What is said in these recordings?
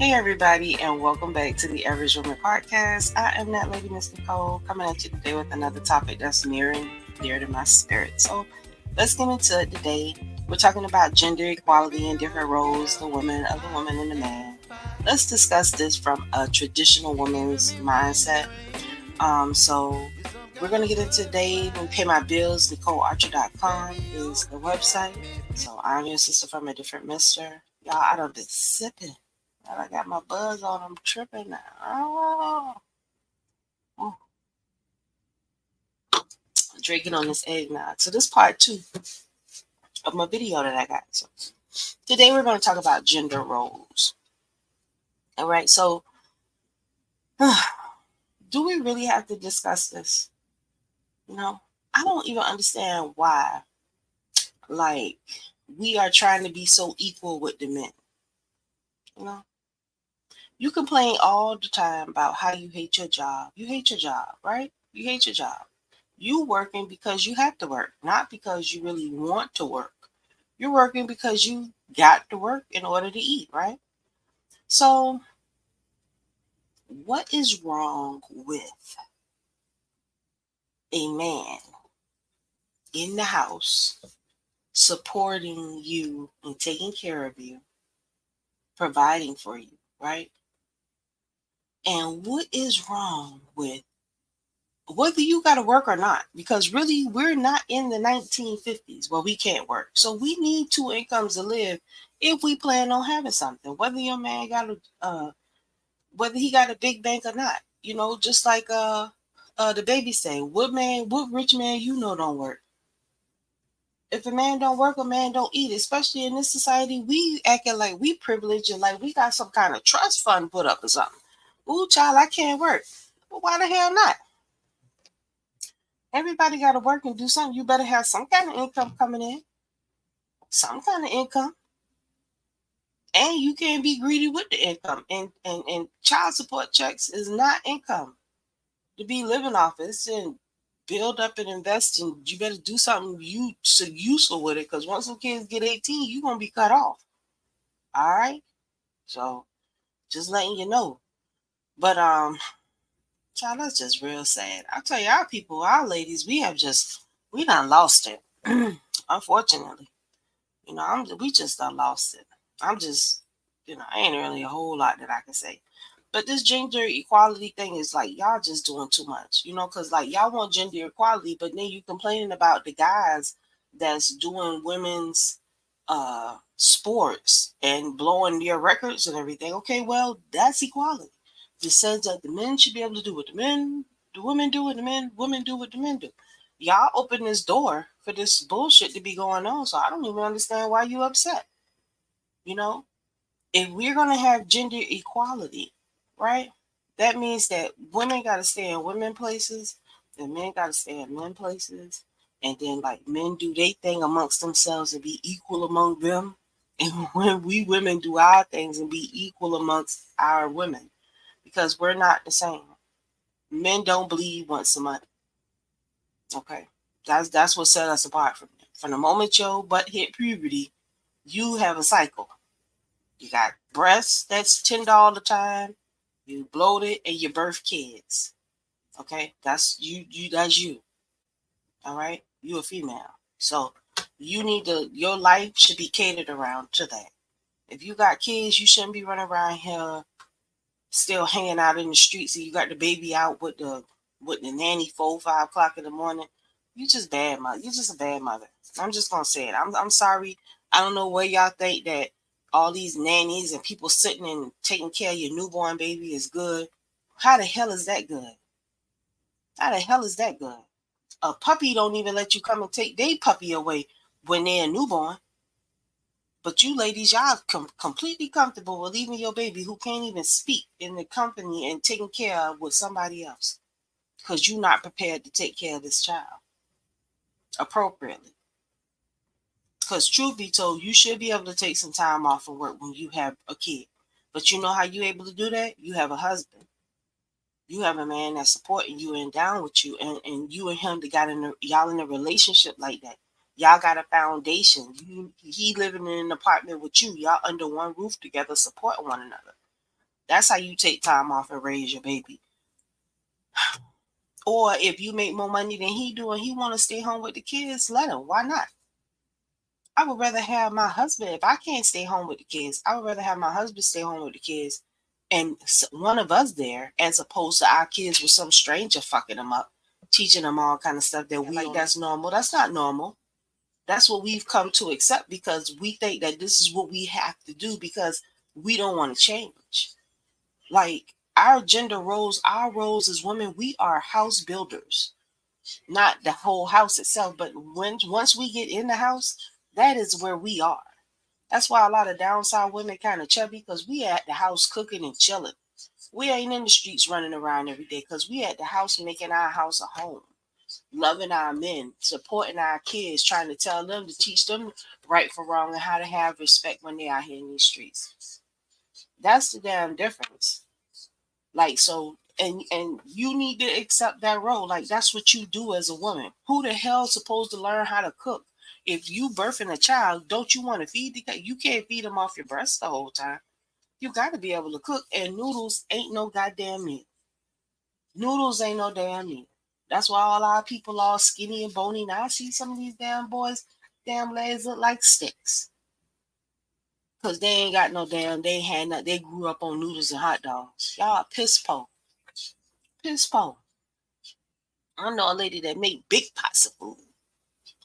Hey everybody, and welcome back to the Average Woman Podcast. I am that lady, Miss Nicole, coming at you today with another topic that's near and dear to my spirit. So let's get into it today. We're talking about gender equality and different roles, the woman and the man. Let's discuss this from a traditional woman's mindset. So we're gonna get into today and pay my bills. NicoleArcher.com is the website. So I'm your sister from a different mister. Y'all, I done been sipping. I got my buzz on. I'm tripping now. Oh, drinking on this eggnog. So this part two of my video that I got. So today we're going to talk about gender roles. All right. So do we really have to discuss this? You know, I don't even understand why. Like we are trying to be so equal with the men. You know, you complain all the time about how you hate your job. You hate your job, right? You hate your job. You working because you have to work, not because you really want to work. You're working because you got to work in order to eat, right? So, what is wrong with a man in the house supporting you and taking care of you, providing for you, right? And what is wrong with whether you got to work or not? Because really, we're not in the 1950s where we can't work. So, we need two incomes to live if we plan on having something. Whether your man got whether he got a big bank or not. You know, just like the baby say, what rich man you know don't work? If a man don't work, a man don't eat. Especially in this society, we acting like we privileged and like we got some kind of trust fund put up or something. Ooh, child, I can't work. Well, why the hell not? Everybody got to work and do something. You better have some kind of income coming in, some kind of income, and you can't be greedy with the income. And child support checks is not income to be living off it. It's in build up and invest and you better do something useful with it because once the kids get 18 you're gonna be cut off. All right, so just letting you know. But child, that's just real sad. I tell you, our people, our ladies, we done lost it. Unfortunately, we just done lost it. I'm just, ain't really a whole lot that I can say. But this gender equality thing is like y'all just doing too much, because like y'all want gender equality, but then you complaining about the guys that's doing women's sports and blowing their records and everything. Okay, well, that's equality. It says that the men should be able to do what the women do what the men, women do what the men do. Y'all open this door for this bullshit to be going on, so I don't even understand why you upset. You know, if we're gonna have gender equality, right? That means that women gotta stay in women places, and men gotta stay in men places, and then like men do their thing amongst themselves and be equal among them. And when we women do our things and be equal amongst our women, because we're not the same. Men don't bleed once a month. Okay. That's what set us apart from them. From the moment your butt hit puberty, you have a cycle. You got breasts that's tender all the time. You bloated and you birth kids. Okay, that's you. That's you. All right, you a female, so you need to. Your life should be catered around to that. If you got kids, you shouldn't be running around here still hanging out in the streets. And you got the baby out with the nanny 4 5 o'clock in the morning. You just bad mother. You just a bad mother. I'm just gonna say it. I'm sorry. I don't know where y'all think that all these nannies and people sitting and taking care of your newborn baby is good. How the hell is that good? How the hell is that good? A puppy don't even let you come and take their puppy away when they're a newborn. But you ladies, y'all completely comfortable with leaving your baby who can't even speak in the company and taking care of with somebody else because you're not prepared to take care of this child appropriately. Because truth be told, you should be able to take some time off from work when you have a kid. But you know how you able to do that? You have a husband. You have a man that's supporting you and down with you, and you and him that y'all in a relationship like that. Y'all got a foundation. He living in an apartment with you. Y'all under one roof together, supporting one another. That's how you take time off and raise your baby. Or if you make more money than he do and he want to stay home with the kids, let him. Why not? I would rather have my husband, if I can't stay home with the kids, I would rather have my husband stay home with the kids and one of us there, as opposed to our kids with some stranger fucking them up, teaching them all kind of stuff that we like that's normal. That's not normal. That's what we've come to accept because we think that this is what we have to do because we don't want to change. Like our gender roles, our roles as women, we are house builders, not the whole house itself, but once we get in the house, that is where we are. That's why a lot of downside women kind of chubby because we at the house cooking and chilling. We ain't in the streets running around every day because we at the house making our house a home, loving our men, supporting our kids, trying to tell them to teach them right from wrong and how to have respect when they out here in these streets. That's the damn difference. Like so, and you need to accept that role. Like that's what you do as a woman. Who the hell's supposed to learn how to cook? If you birthing a child, don't you want to feed the kid? You can't feed them off your breast the whole time. You got to be able to cook. And noodles ain't no goddamn meal. Noodles ain't no damn meal. That's why all our people all skinny and bony. Now I see some of these damn boys, damn legs look like sticks. Cause they ain't got no damn. They had not. They grew up on noodles and hot dogs. Y'all piss po, piss po. I know a lady that make big pots of food,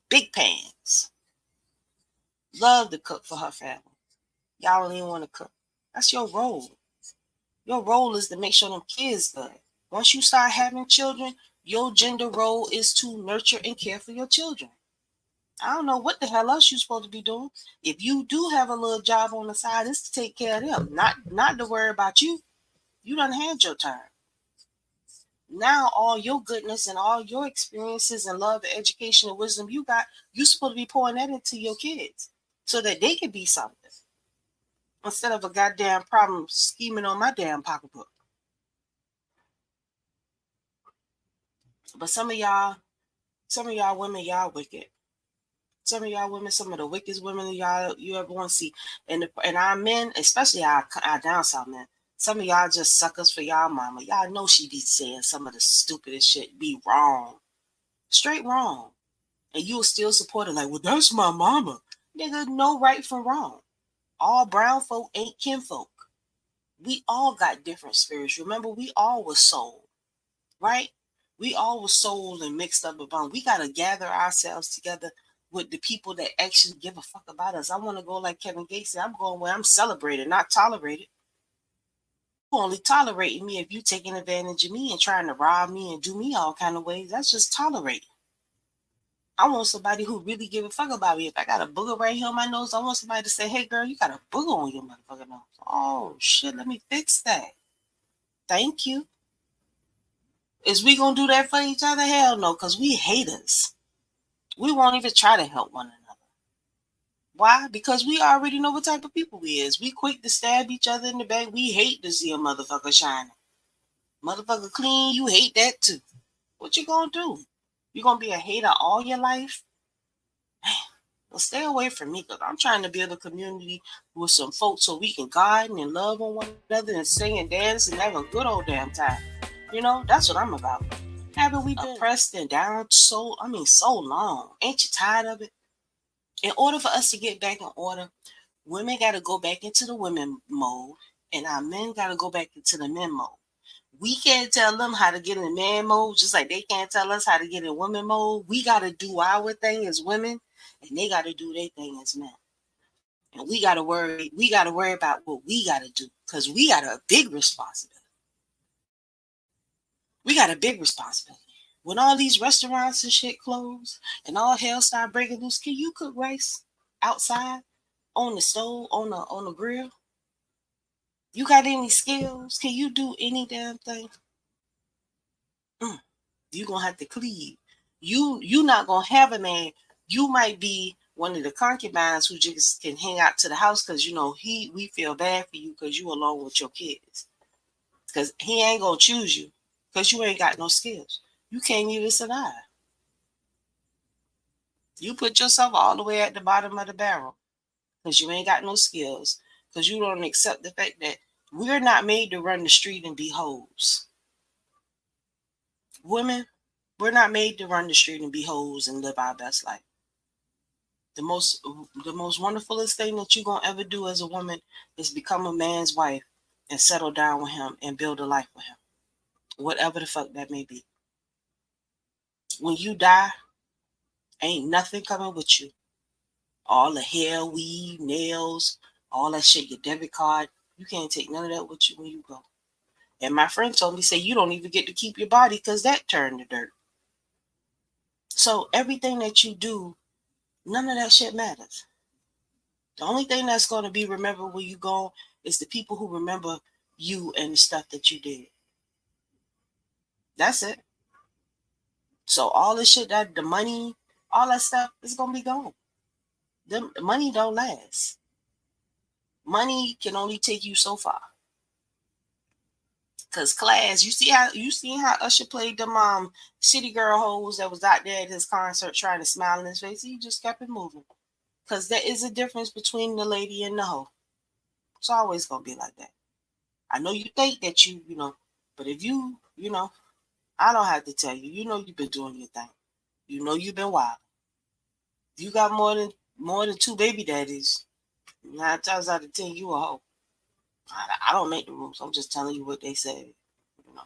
big pans. Love to cook for her family. Y'all don't even want to cook. That's your role. Your role is to make sure them kids good. Once you start having children, your gender role is to nurture and care for your children. I don't know what the hell else you're supposed to be doing. If you do have a little job on the side, it's to take care of them, not to worry about you. You done had your turn. Now all your goodness and all your experiences and love and education and wisdom you got, you're supposed to be pouring that into your kids so that they can be something. Instead of a goddamn problem scheming on my damn pocketbook. But some of y'all women, y'all wicked. Some of y'all women, some of the wickedest women y'all you ever want to see. And our men, especially our down south men, some of y'all just suckers for y'all mama. Y'all know she be saying some of the stupidest shit be wrong. Straight wrong. And you will still support her like, well, that's my mama. Nigga, no right from wrong. All brown folk ain't kinfolk. We all got different spirits. Remember, we all was soul, right? We all was soul and mixed up about. We gotta gather ourselves together with the people that actually give a fuck about us. I want to go like Kevin Gates said. I'm going where I'm celebrated, not tolerated. You only tolerating me if you taking advantage of me and trying to rob me and do me all kind of ways. That's just tolerating. I want somebody who really give a fuck about me. If I got a booger right here on my nose, I want somebody to say, hey girl, you got a booger on your motherfucking nose. Oh shit, let me fix that. Thank you. Is we gonna do that for each other? Hell no, because we haters. We won't even try to help one another. Why? Because we already know what type of people we is. We quick to stab each other in the back. We hate to see a motherfucker shining. Motherfucker clean, you hate that too. What you gonna do? You gonna be a hater all your life? Well, stay away from me because I'm trying to build a community with some folks so we can garden and love on one another and sing and dance and have a good old damn time. You know, that's what I'm about. Haven't we been oppressed and down so long? Ain't you tired of it? In order for us to get back in order, women got to go back into the women mode, and our men got to go back into the men mode. We can't tell them how to get in man mode, just like they can't tell us how to get in women mode. We got to do our thing as women, and they got to do their thing as men. And we got to worry. We got to worry about what we got to do because we got a big responsibility. We got a big responsibility. When all these restaurants and shit close and all hell start breaking loose, can you cook rice outside on the stove on the grill? You got any skills? Can you do any damn thing? You gonna have to cleave. You not gonna have a man. You might be one of the concubines who just can hang out to the house because you know we feel bad for you because you alone with your kids. Because he ain't gonna choose you because you ain't got no skills. You can't even survive. You put yourself all the way at the bottom of the barrel because you ain't got no skills. Because you don't accept the fact that We're not made to run the street and be hoes. Women, we're not made to run the street and be hoes and live our best life. The most wonderfulest thing that you're gonna ever do as a woman is become a man's wife and settle down with him and build a life with him. Whatever the fuck that may be. When you die, ain't nothing coming with you. All the hair, weave, nails, all that shit, your debit card, you can't take none of that with you when you go. And my friend told me, say, you don't even get to keep your body because that turned to dirt. So everything that you do, none of that shit matters. The only thing that's going to be remembered when you go is the people who remember you and the stuff that you did. That's it. So all this shit, that the money, all that stuff is going to be gone. The money don't last. Money can only take you so far. Cause class, you see how Usher played them city girl hoes that was out there at his concert trying to smile in his face. He just kept it moving. Cause there is a difference between the lady and the hoe. It's always gonna be like that. I know you think that but if I don't have to tell you. You know you've been doing your thing. You know you've been wild. If you got more than two baby daddies, 9 times out of 10 you a hoe. I don't make the rules. I'm just telling you what they say. You know.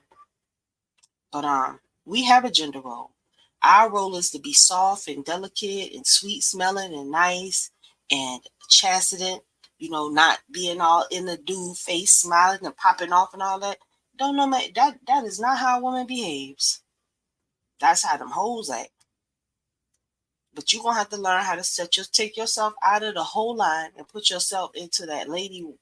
But we have a gender role. Our role is to be soft and delicate and sweet smelling and nice and chastened, not being all in the dude face, smiling and popping off and all that. Don't know, man. That is not how a woman behaves. That's how them hoes act. But you're gonna have to learn how to take yourself out of the whole line and put yourself into that lady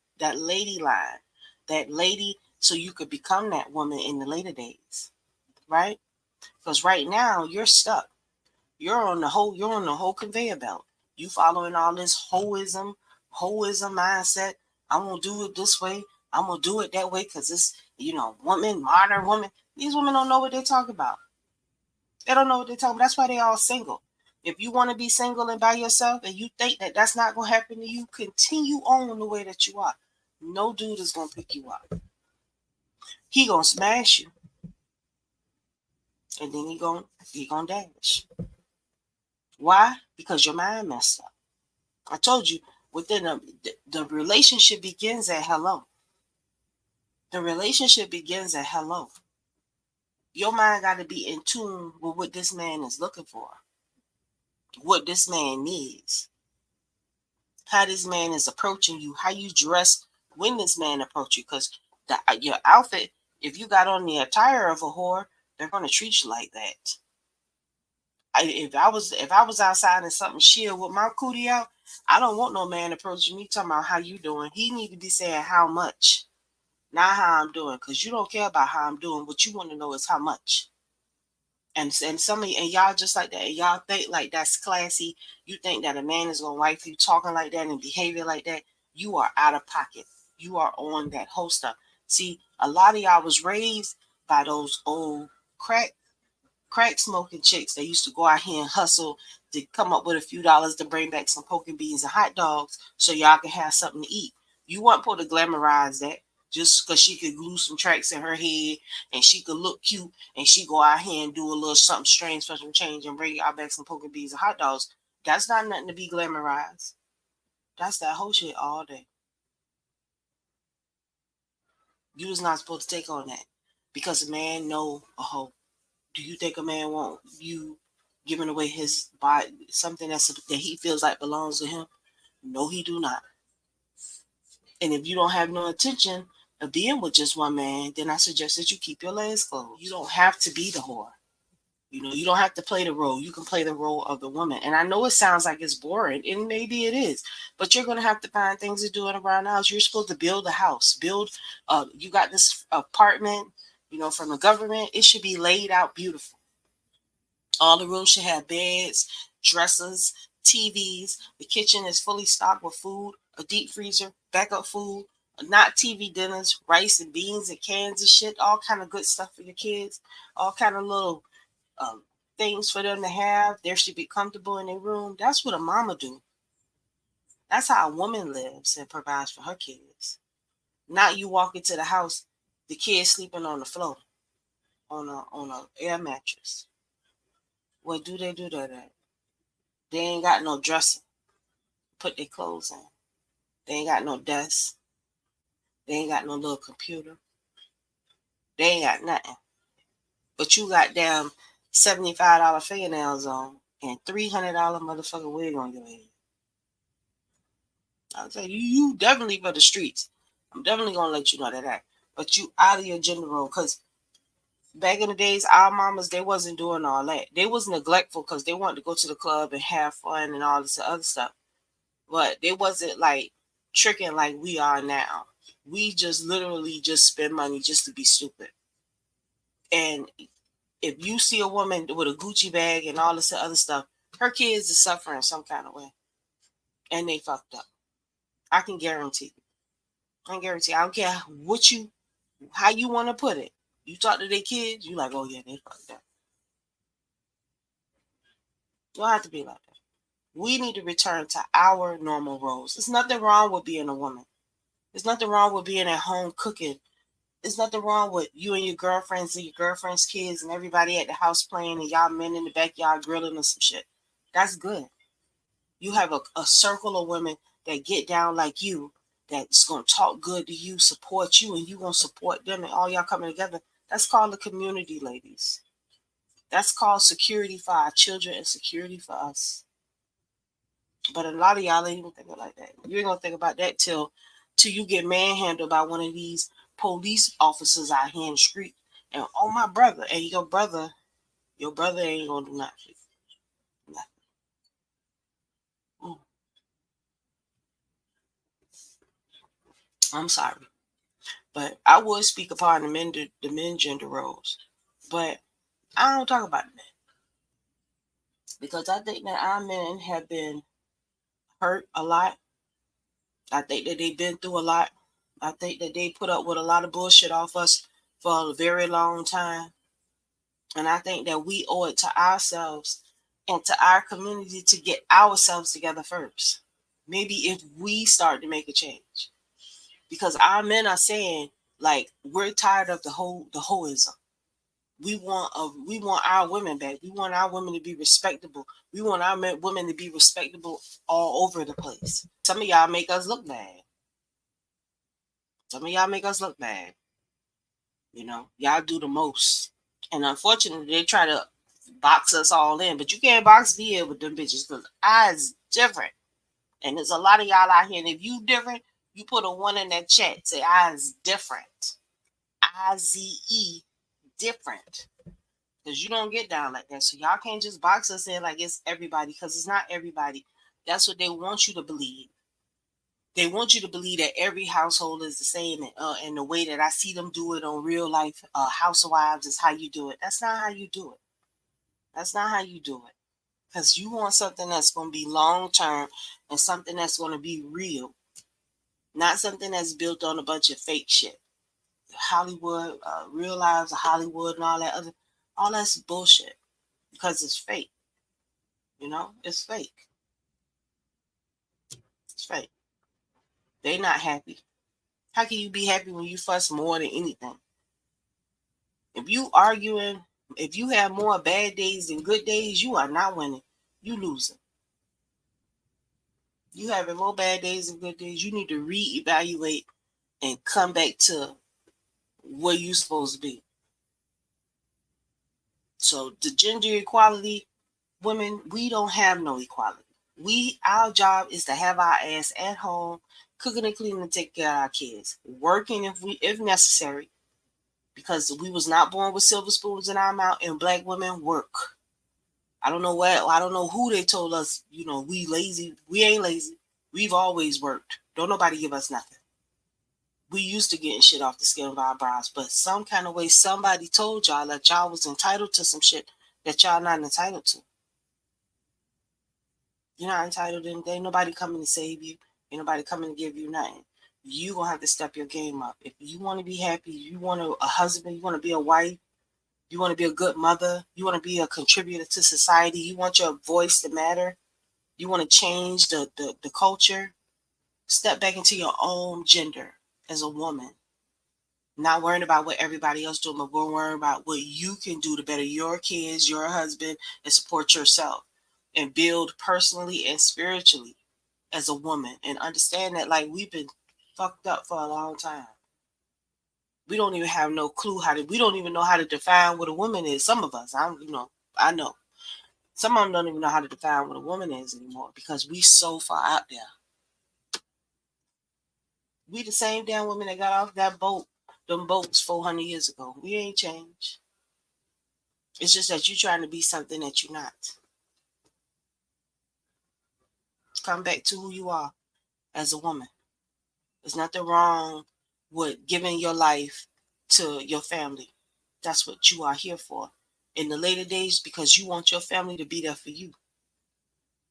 line, that lady, so you could become that woman in the later days, right? Because right now you're stuck. You're on the whole conveyor belt. You following all this hoism mindset. I'm gonna do it this way. I'm gonna do it that way because it's woman, modern woman. These women don't know what they're talking about. They don't know what they're talking about. That's why they all single. If you want to be single and by yourself and you think that that's not gonna happen to you, continue on the way that you are. No dude is gonna pick you up. He gonna smash you, and then he gonna dash. Why? Because your mind messed up. I told you the relationship begins at hello. The relationship begins at hello. Your mind got to be in tune with what this man is looking for, what this man needs, how this man is approaching you, how you dress when this man approach you. Because your outfit, if you got on the attire of a whore, they're going to treat you like that. If I was outside in something sheer with my cootie out, I don't want no man approaching me talking about how you doing. He need to be saying how much, not how I'm doing, because you don't care about how I'm doing. What you want to know is how much. And some of y'all just like that. And y'all think like that's classy. You think that a man is gonna wife you talking like that and behavior like that. You are out of pocket. You are on that whole stuff. See, a lot of y'all was raised by those old crack smoking chicks that used to go out here and hustle to come up with a few dollars to bring back some poke and beans and hot dogs so y'all can have something to eat. You weren't supposed to glamorize that just because she could glue some tracks in her head and she could look cute and she go out here and do a little something strange, special change and bring y'all back some poke and beans and hot dogs. That's not nothing to be glamorized. That's that whole shit all day. You was not supposed to take on that because a man know a hoe. Do you think a man want you giving away his body, something that he feels like belongs to him? No, he do not. And if you don't have no intention of being with just one man, then I suggest that you keep your legs closed. You don't have to be the whore. You don't have to play the role. You can play the role of the woman. And I know it sounds like it's boring, and maybe it is, but you're going to have to find things to do around the house. You're supposed to build a house. You got this apartment, from the government. It should be laid out beautiful. All the rooms should have beds, dressers, TVs. The kitchen is fully stocked with food, a deep freezer, backup food, not TV dinners, rice and beans and cans and shit, all kind of good stuff for your kids, all kind of little um, things for them to have. They should be comfortable in their room. That's what a mama do. That's how a woman lives and provides for her kids. Now you walk into the house, the kid sleeping on the floor on a air mattress. What do they do that at? They ain't got no dresser. Put their clothes in. They ain't got no desk. They ain't got no little computer. They ain't got nothing. But you got damn $75 fingernails on and $300 motherfucking wig on your head. I'll tell you, you definitely for the streets. I'm definitely gonna let you know that. But you out of your gender role, because back in the days, our mamas, they wasn't doing all that. They was neglectful because they wanted to go to the club and have fun and all this other stuff. But they wasn't like tricking like we are now. We just literally just spend money just to be stupid. And if you see a woman with a Gucci bag and all this other stuff, her kids are suffering some kind of way. And they fucked up. I can guarantee. I can guarantee. I don't care how you want to put it. You talk to their kids, you like, oh yeah, they fucked up. You don't have to be like that. We need to return to our normal roles. There's nothing wrong with being a woman. There's nothing wrong with being at home cooking. There's nothing wrong with you and your girlfriends and your girlfriend's kids and everybody at the house playing and y'all men in the backyard grilling or some shit. That's good. You have a circle of women that get down like you, that's going to talk good to you, support you, and you going to support them, and all y'all coming together. That's called the community, ladies. That's called security for our children and security for us. But a lot of y'all ain't even thinking like that. You ain't gonna think about that till you get manhandled by one of these police officers out here in the street. And oh my brother, and your brother ain't gonna do nothing. Nothing. Mm. I'm sorry, but I would speak upon the men gender roles, but I don't talk about the men because I think that our men have been hurt a lot. I think that they've been through a lot. I think that they put up with a lot of bullshit off us for a very long time. And I think that we owe it to ourselves and to our community to get ourselves together first. Maybe if we start to make a change. Because our men are saying, like, we're tired of the hoism. We want our women back. We want our women to be respectable. We want our women to be respectable all over the place. Some of y'all make us look bad. Some of y'all make us look bad. Y'all do the most. And unfortunately, they try to box us all in, but you can't box me in with them bitches because I's different. And there's a lot of y'all out here, and if you different, you put a one in that chat. Say I's different. IZE different. Because you don't get down like that. So y'all can't just box us in like it's everybody, because it's not everybody. That's what they want you to believe. They want you to believe that every household is the same, and the way that I see them do it on real life housewives is how you do it. That's not how you do it. That's not how you do it. Because you want something that's going to be long term and something that's going to be real, not something that's built on a bunch of fake shit. Hollywood, Real Lives of Hollywood, and all that's bullshit because it's fake. It's fake. It's fake. They not happy. How can you be happy when you fuss more than anything? If you arguing, if you have more bad days than good days, you are not winning. You losing. You having more bad days than good days. You need to reevaluate and come back to where you supposed to be. So the gender equality, women, we don't have no equality. Our job is to have our ass at home, cooking and cleaning and take care of our kids, working if necessary, because we was not born with silver spoons in our mouth, and black women work. I don't know who they told us, we lazy. We ain't lazy. We've always worked. Don't nobody give us nothing. We used to getting shit off the skin of our brows, but some kind of way somebody told y'all that y'all was entitled to some shit that y'all not entitled to. You're not entitled to anything. Ain't nobody coming to save you. Ain't nobody coming to give you nothing. You gonna have to step your game up. If you want to be happy, you want a husband, you want to be a wife, you want to be a good mother, you want to be a contributor to society, you want your voice to matter, you want to change the culture, step back into your own gender. as a woman. Not worrying about what everybody else doing, but we're worrying about what you can do to better your kids, your husband, and support yourself and build personally and spiritually as a woman. And understand that like we've been fucked up for a long time. We don't even have no clue we don't even know how to define what a woman is. Some of us, I know. Some of them don't even know how to define what a woman is anymore because we so far out there. We the same damn women that got off that boat, them boats 400 years ago. We ain't changed. It's just that you're trying to be something that you're not. Come back to who you are as a woman. There's nothing wrong with giving your life to your family. That's what you are here for. In the later days, because you want your family to be there for you.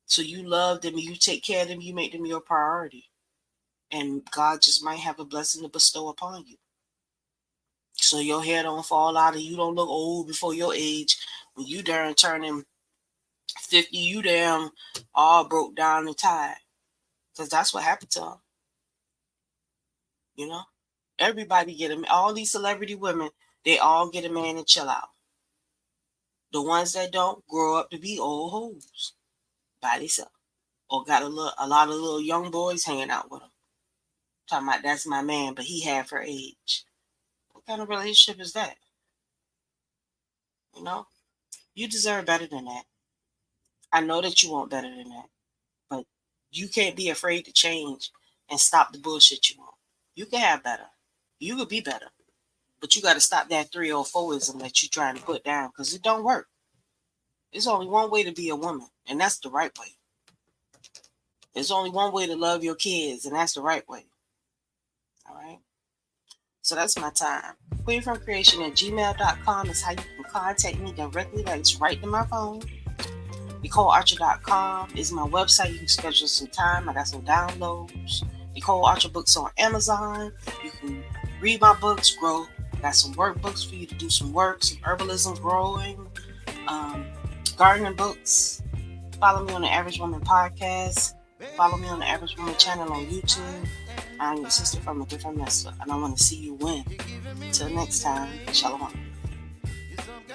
So you love them, you take care of them, you make them your priority. And God just might have a blessing to bestow upon you. So your hair don't fall out and you don't look old before your age. When you darn turning 50, you damn all broke down and tired. Because that's what happened to them. You know? Everybody get them. All these celebrity women, they all get a man and chill out. The ones that don't grow up to be old hoes by themselves. Or got a lot of little young boys hanging out with them. Talking about that's my man, but he half her age. What kind of relationship is that? You know? You deserve better than that. I know that you want better than that. But you can't be afraid to change and stop the bullshit you want. You can have better. You could be better. But you got to stop that 304ism that you're trying to put down because it don't work. There's only one way to be a woman, and that's the right way. There's only one way to love your kids, and that's the right way. All right? So that's my time. QueenFromCreation@gmail.com is how you can contact me directly. That's right to my phone. NicoleArcher.com is my website. You can schedule some time. I got some downloads. Nicole Archer books on Amazon. You can read my books, grow. I got some workbooks for you to do some work, some herbalism, growing, gardening books. Follow me on the Average Woman podcast. Follow me on the Average Woman channel on YouTube. I'm your sister from a different mess, and I want to see you win. Till next time, shalom.